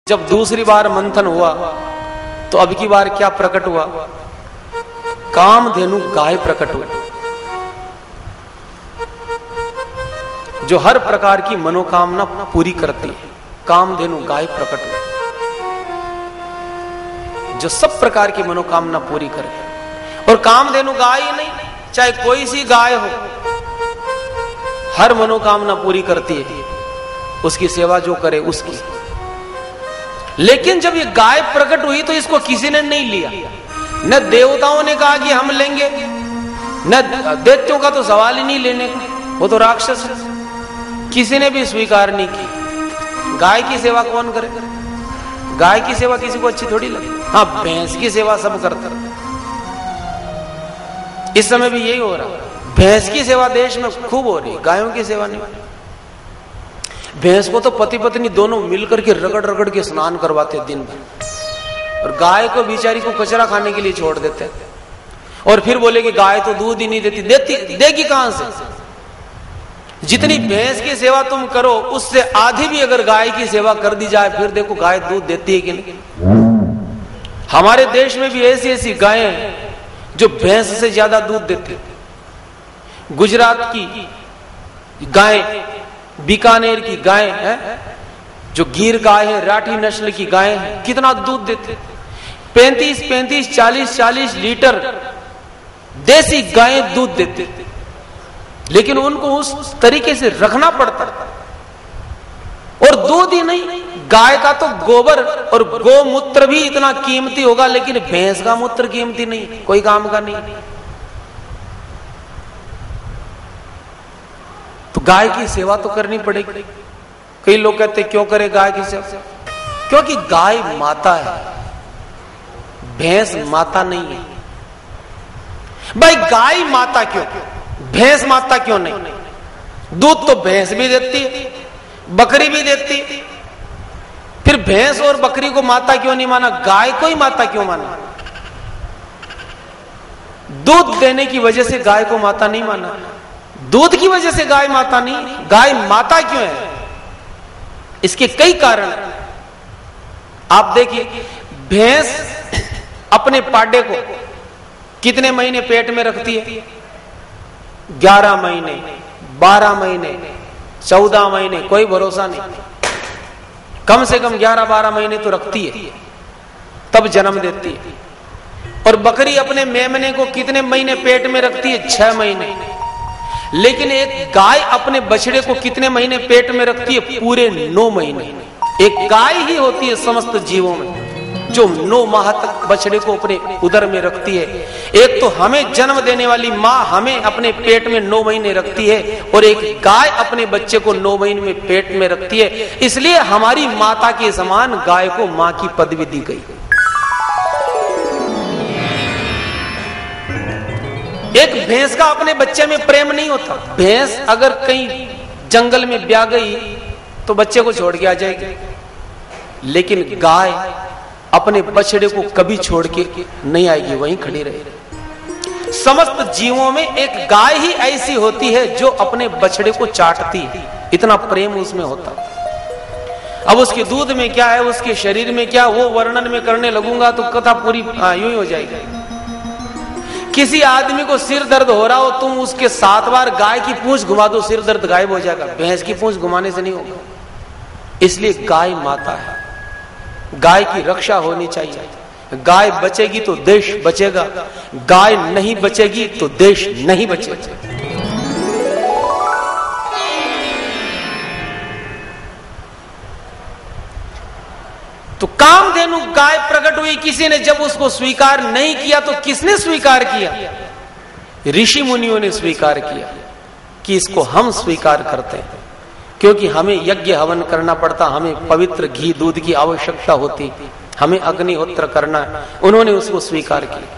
जब दूसरी बार मंथन हुआ तो अब की बार क्या प्रकट हुआ? कामधेनु गाय प्रकट हुई, जो हर प्रकार की मनोकामना पूरी करती है। कामधेनु गाय प्रकट हुई जो सब प्रकार की मनोकामना पूरी करे। और कामधेनु गाय ही नहीं, चाहे कोई सी गाय हो, हर मनोकामना पूरी करती है, उसकी सेवा जो करे उसकी। लेकिन जब ये गाय प्रकट हुई तो इसको किसी ने नहीं लिया। न देवताओं ने कहा कि हम लेंगे, न दैत्यों का तो सवाल ही नहीं लेने का, वो तो राक्षस है। किसी ने भी स्वीकार नहीं की। गाय की सेवा कौन करे? गाय की सेवा किसी को अच्छी थोड़ी लगे। हाँ, भैंस की सेवा सब करते, इस समय भी यही हो रहा है। भैंस की सेवा देश में खूब हो रही है, गायों की सेवा नहीं। भैंस को तो पति पत्नी दोनों मिलकर के रगड़ रगड़ के स्नान करवाते दिन भर, और गाय को बेचारी को कचरा खाने के लिए छोड़ देते हैं। और फिर बोले कि गाय तो दूध ही नहीं देगी कहां से? जितनी भैंस की सेवा तुम करो उससे आधी भी अगर गाय की सेवा कर दी जाए, फिर देखो गाय दूध देती है कि नहीं। हमारे देश में भी ऐसी ऐसी गायें हैं जो भैंस से ज्यादा दूध देती है। गुजरात की गाय, बीकानेर की गाय है, जो गिर गाय है, राठी नस्ल की गाय है, कितना दूध देते? 35-35, 40-40 लीटर देसी गायें दूध देते। लेकिन उनको उस तरीके से रखना पड़ता। और दूध ही नहीं, गाय का तो गोबर और गोमूत्र भी इतना कीमती होगा, लेकिन भैंस का मूत्र कीमती नहीं, कोई काम का नहीं। तो गाय की सेवा तो करनी पड़ेगी। कई लोग कहते क्यों करे गाय की सेवा? क्योंकि गाय माता है, भैंस माता नहीं है। भाई गाय माता क्यों, भैंस माता क्यों नहीं? दूध तो भैंस भी देती है, बकरी भी देती है। फिर भैंस और बकरी को माता क्यों नहीं माना, गाय को ही माता क्यों माना? दूध देने की वजह से गाय को माता नहीं माना, दूध की वजह से गाय माता नहीं। गाय माता क्यों है? इसके कई कारण हैं। आप देखिए, भैंस अपने पाडे को कितने महीने पेट में रखती है? 11 महीने, 12 महीने, 14 महीने, कोई भरोसा नहीं। कम से कम 11-12 महीने तो रखती है, तब जन्म देती है। और बकरी अपने मेमने को कितने महीने पेट में रखती है? 6 महीने। लेकिन एक गाय अपने बछड़े को कितने महीने पेट में रखती है? पूरे 9 महीने। एक गाय ही होती है समस्त जीवों में जो 9 माह तक बछड़े को अपने उदर में रखती है। एक तो हमें जन्म देने वाली माँ हमें अपने पेट में 9 महीने रखती है, और एक गाय अपने बच्चे को 9 महीने में पेट में रखती है। इसलिए हमारी माता के समान गाय को माँ की पदवी दी गई। एक भैंस का अपने बच्चे में प्रेम नहीं होता। भैंस अगर कहीं जंगल में ब्याह गई तो बच्चे को छोड़ के आ जाएगी, लेकिन गाय अपने बछड़े को कभी छोड़ के नहीं आएगी, वहीं खड़ी रहेगी। समस्त जीवों में एक गाय ही ऐसी होती है जो अपने बछड़े को चाटती है, इतना प्रेम उसमें होता। अब उसके दूध में क्या है, उसके शरीर में क्या, वो वर्णन में करने लगूंगा तो कथा पूरी यूं ही हो जाएगी। किसी आदमी को सिर दर्द हो रहा हो, तुम उसके 7 बार गाय की पूंछ घुमा दो, सिर दर्द गायब हो जाएगा। भैंस की पूंछ घुमाने से नहीं होगा। इसलिए गाय माता है, गाय की रक्षा होनी चाहिए। गाय बचेगी तो देश बचेगा, गाय नहीं बचेगी तो देश नहीं बचेगा। तो कामधेनु गाय प्रकट हुई, किसी ने जब उसको स्वीकार नहीं किया तो किसने स्वीकार किया? ऋषि मुनियों ने स्वीकार किया कि इसको हम स्वीकार करते हैं, क्योंकि हमें यज्ञ हवन करना पड़ता, हमें पवित्र घी दूध की आवश्यकता होती, हमें अग्निहोत्र करना। उन्होंने उसको स्वीकार किया।